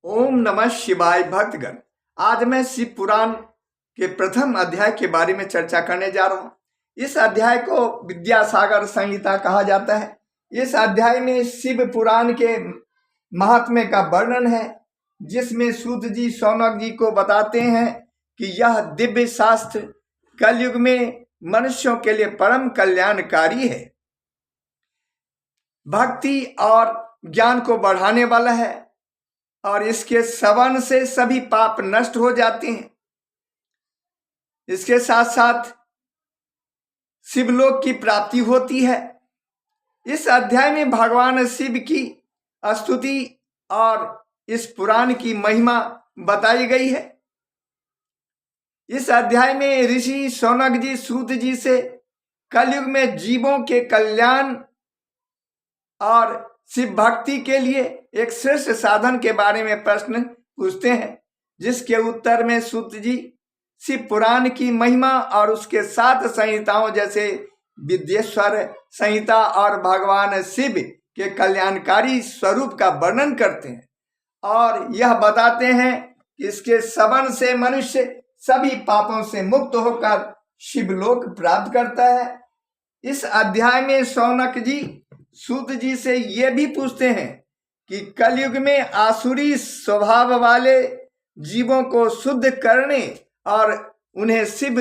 ओम नमः शिवाय भक्तगण। आज मैं शिव पुराण के प्रथम अध्याय के बारे में चर्चा करने जा रहा हूँ। इस अध्याय को विद्यासागर संहिता कहा जाता है। इस अध्याय में शिव पुराण के महात्म्य का वर्णन है, जिसमें सूत जी शौनक जी को बताते हैं कि यह दिव्य शास्त्र कलयुग में मनुष्यों के लिए परम कल्याणकारी है, भक्ति और ज्ञान को बढ़ाने वाला है और इसके श्रवण से सभी पाप नष्ट हो जाते हैं। इसके साथ साथ शिवलोक की प्राप्ति होती है। इस अध्याय में भगवान शिव की स्तुति और इस पुराण की महिमा बताई गई है। इस अध्याय में ऋषि शौनक जी सूत जी से कलयुग में जीवों के कल्याण और शिव भक्ति के लिए एक श्रेष्ठ साधन के बारे में प्रश्न पूछते हैं, जिसके उत्तर में सूत जी शिव पुराण की महिमा और उसके 7 संहिताओं जैसे विद्येश्वर संहिता और भगवान शिव के कल्याणकारी स्वरूप का वर्णन करते हैं और यह बताते हैं कि इसके श्रवण से मनुष्य सभी पापों से मुक्त होकर शिवलोक प्राप्त करता है। इस अध्याय में शौनक जी सूत जी से ये भी पूछते हैं कि कलयुग में आसुरी स्वभाव वाले जीवों को शुद्ध करने और उन्हें शिव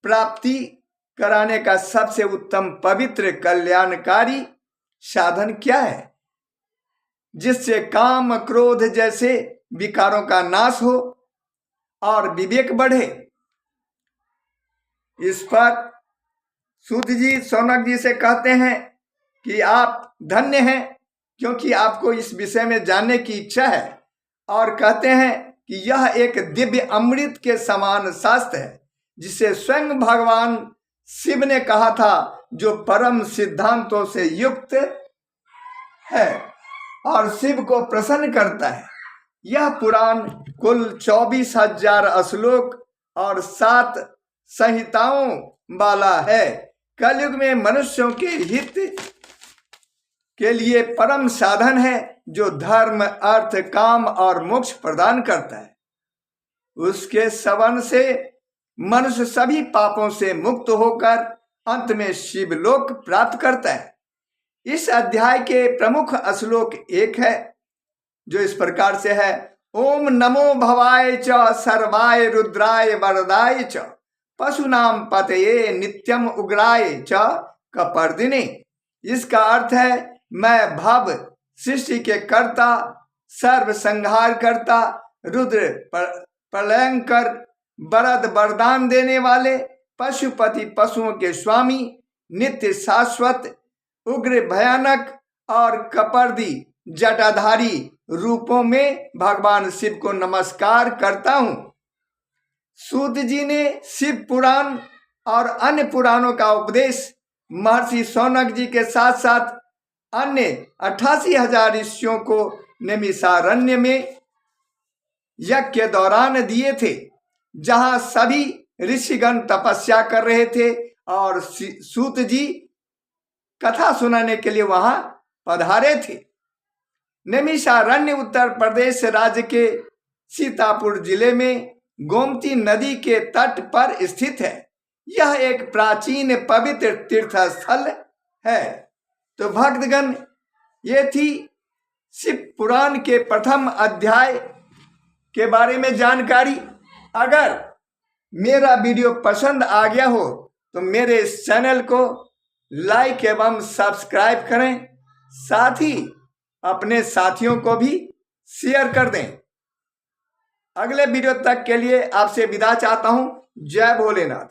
प्राप्ति कराने का सबसे उत्तम पवित्र कल्याणकारी साधन क्या है, जिससे काम क्रोध जैसे विकारों का नाश हो और विवेक बढ़े। इस पर सूत जी शौनक जी से कहते हैं कि आप धन्य हैं, क्योंकि आपको इस विषय में जानने की इच्छा है, और कहते हैं कि यह एक दिव्य अमृत के समान शास्त्र है, जिसे स्वयं भगवान शिव ने कहा था, जो परम सिद्धांतों से युक्त है और शिव को प्रसन्न करता है। यह पुराण कुल 24,000 श्लोक और 7 संहिताओं वाला है। कलयुग में मनुष्यों के हित के लिए परम साधन है, जो धर्म अर्थ काम और मोक्ष प्रदान करता है। उसके श्रवण से मनुष्य सभी पापों से मुक्त होकर अंत में शिवलोक प्राप्त करता है। इस अध्याय के प्रमुख श्लोक एक है, जो इस प्रकार से है। ओम नमो भवाय च सर्वाय रुद्राय वरदाय च पशुनाम पतये नित्यम उग्राय च कपर्दिने। इसका अर्थ है, मैं भव सृष्टि के कर्ता, सर्व संहार करता, रुद्र प्रलयंकर, वरद वरदान देने वाले, पशुपति पशुओं के स्वामी, नित्य शाश्वत, उग्र भयानक और कपर्दी जटाधारी रूपों में भगवान शिव को नमस्कार करता हूं। सूत जी ने शिव पुराण और अन्य पुराणों का उपदेश महर्षि शौनक जी के साथ साथ अन्य 88,000 ऋषियों को नैमिषारण्य में यज्ञ के दौरान दिए थे, जहां सभी ऋषिगण तपस्या कर रहे थे और सूत जी कथा सुनाने के लिए वहां पधारे थे। नैमिषारण्य उत्तर प्रदेश राज्य के सीतापुर जिले में गोमती नदी के तट पर स्थित है। यह एक प्राचीन पवित्र तीर्थ स्थल है। तो भक्तगण, ये थी शिव पुराण के प्रथम अध्याय के बारे में जानकारी। अगर मेरा वीडियो पसंद आ गया हो तो मेरे इस चैनल को लाइक एवं सब्सक्राइब करें, साथ ही अपने साथियों को भी शेयर कर दें। अगले वीडियो तक के लिए आपसे विदा चाहता हूं। जय भोलेनाथ।